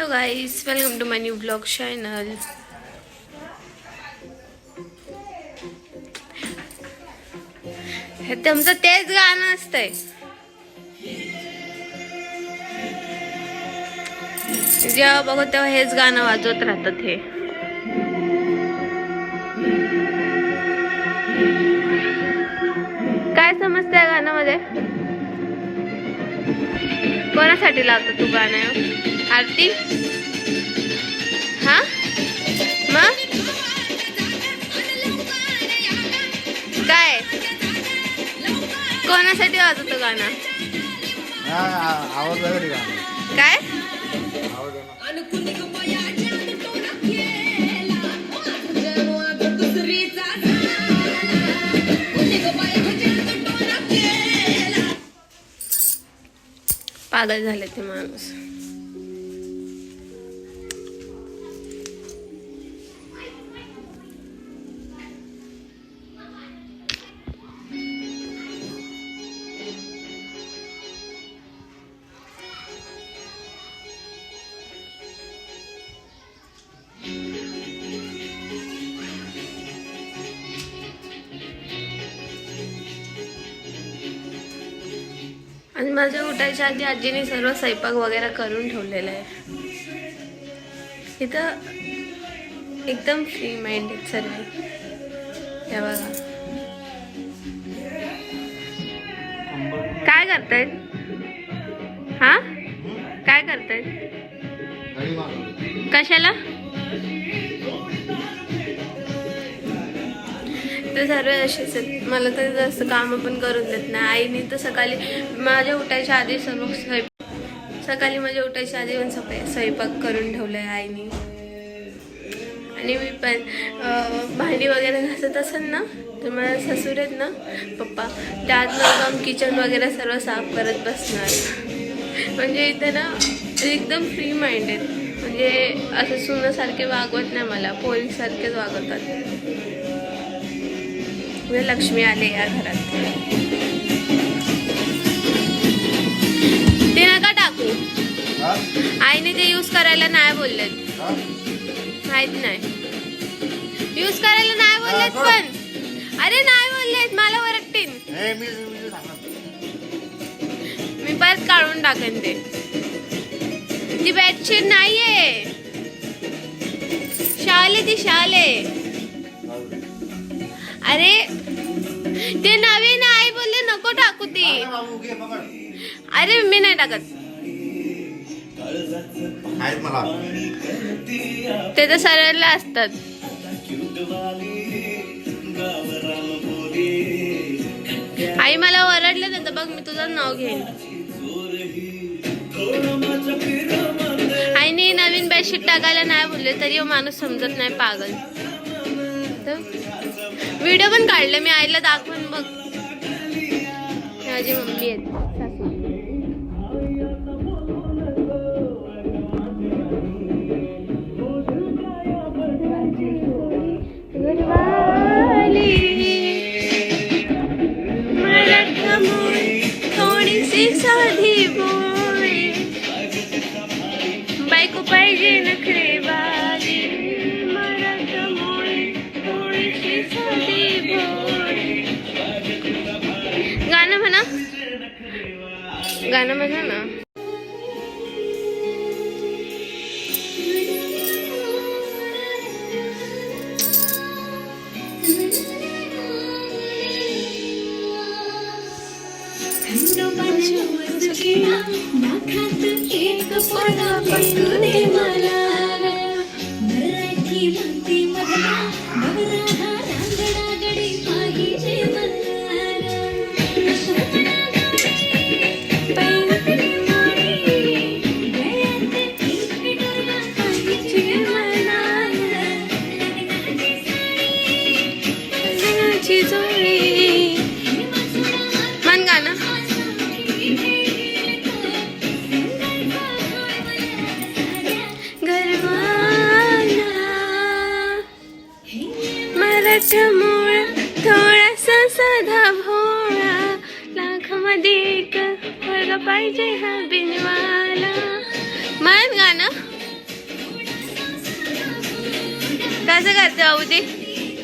Hello guys, welcome to my new blog channel. हे तुमचं तेच गाणं असतंय. जेव्हा बघू तेव्हा हेच गाणं वाजवत राहतात. हे काय समजतंय गाण्यामध्ये? कोणासाठी लावतो तू गाणं? आरती? हा मग काय कोणासाठी वाजवतो गाणं? काय पागल झाले ते माणूस. आणि माझ्या उठायच्या आधी आजीने सर्व स्वयंपाक वगैरे करून ठेवलेला आहे. इथं एकदम फ्री माइंड आहेत सर्व. हे बघा काय करतायत? हा काय करतायत? कशाला? ते सर्व असेच आहेत. मला तर जास्त कामं पण करून देत नाही. आईने तर सकाळी माझ्या उठायच्या आधी सर्व सकाळी माझ्या उठायच्या आधी पण स्वयंपाक करून ठेवलाय आईने. आणि मी पण भांडी वगैरे घासत असेल ना तर माझ्या सासूर आहेत ना पप्पा, त्यात जाऊन किचन वगैरे सर्व साफ करत बसणार. म्हणजे इथे ना एकदम फ्री माइंड आहेत. म्हणजे असं सुनासारखे वागवत नाही, मला पोरीसारखेच वागवतात. लक्ष्मी आले या घरात. ते नका टाकू. आईने ते यूज करायला नाही बोललेत. माहित नाही यूज करायला नाही बोललेत. पण अरे नाही बोललेत, मला ओरडतील. मी परत काढून टाकेन ते. ती बेडशीट नाहीये, शाल आहे ती, शाल आहे. अरे ते नवीन आई बोलले नको टाकू ती. अरे मी नाही टाकत ते तर सरळला असतात. आई मला ओरडलं तर बघ मी तुझं नाव घेईन. आईने नवीन बेडशीट टाकायला नाही बोलले तरी माणूस समजत नाही, पागल. व्हिडिओ पण काढले मी आईला दाखवून. बघ माझी मम्मी आहे सासू. थोडीशी साधी बोळी बायको पाहिजे नखरे बाली. गाणं म्हणा, गाणं म्हणा ना. मन गाणं. मराठमोळा थोडासा साधा भोळा, लाख मध्ये एक वर्ग पाहिजे हा बिनवाला. मन गाणं. कसं करते बाबू ते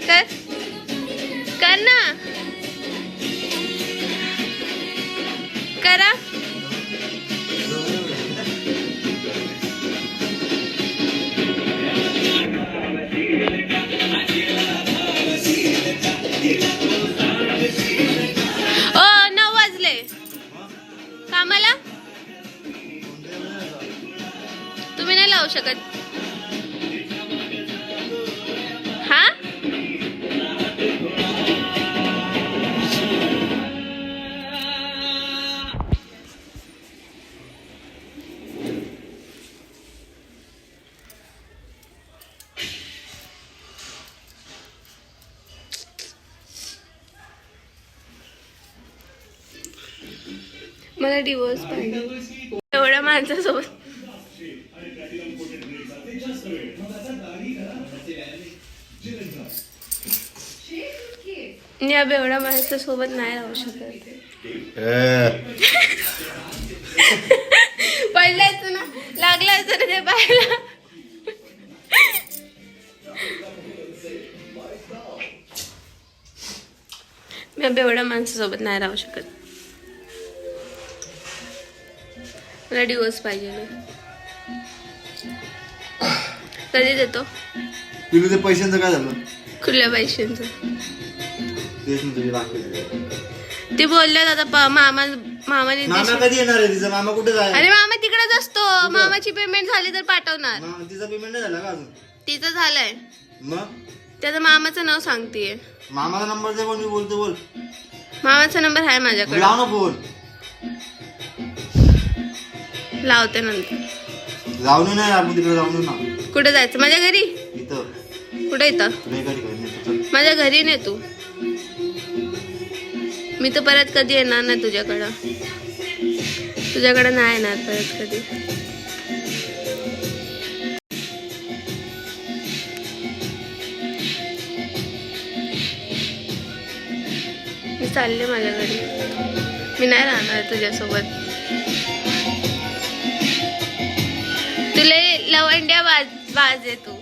कर कर ना करा ओ 9 वाजले कामाला तुम्ही नाही लावू शकत हा मला डिवोर्स पाहिजे एवढ्या माणसासोबत मी अब एवढ्या माणसासोबत नाही राहू शकत पडलायचं ना लागलायचं ना ते पाहायला मी अब एवढ्या माणसासोबत नाही राहू शकत मला डिवोर्स पाहिजे ना कधी देतो तुला ते पैशांचं काय झालं कुठल्या पैशांचं तेच ना तुझी बाकी ते बोलले आता मामाने मामा कधी येणार आहे तिचा मामा कुठे जाय अरे मामा तिकडेच असतो मामाची पेमेंट झाली तर पाठवणार तिचा पेमेंट नाही झाला का अजून तिचं झालंय मग त्याचं मामाचं नाव सांगतेय मामाचा नंबर दे पण मी बोलतो बोल मामाचा नंबर आहे माझ्याकडे लाव ना फोन लावते नंतर जाऊन नाही आपण तिकडे जाऊन ना कुठे जायचं माझ्या घरी इथं कुठे येतं तुला एका ठिकाणी नेतो, चल. माझ्या घरी ने तू मी तर परत कधी येणार नाही तुझ्याकडं नाही येणार परत कधी मी चालले माझ्या घरी मी नाही राहणार तुझ्यासोबत तुला लवंड्या वाज आहे तू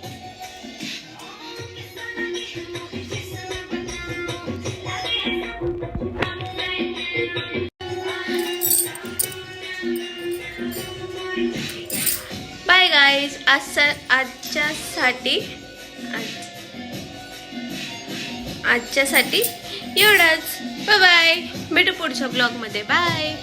बाय गाईज आजच्यासाठी एवढंच बाय बाय भेटू पुढच्या ब्लॉग मध्ये बाय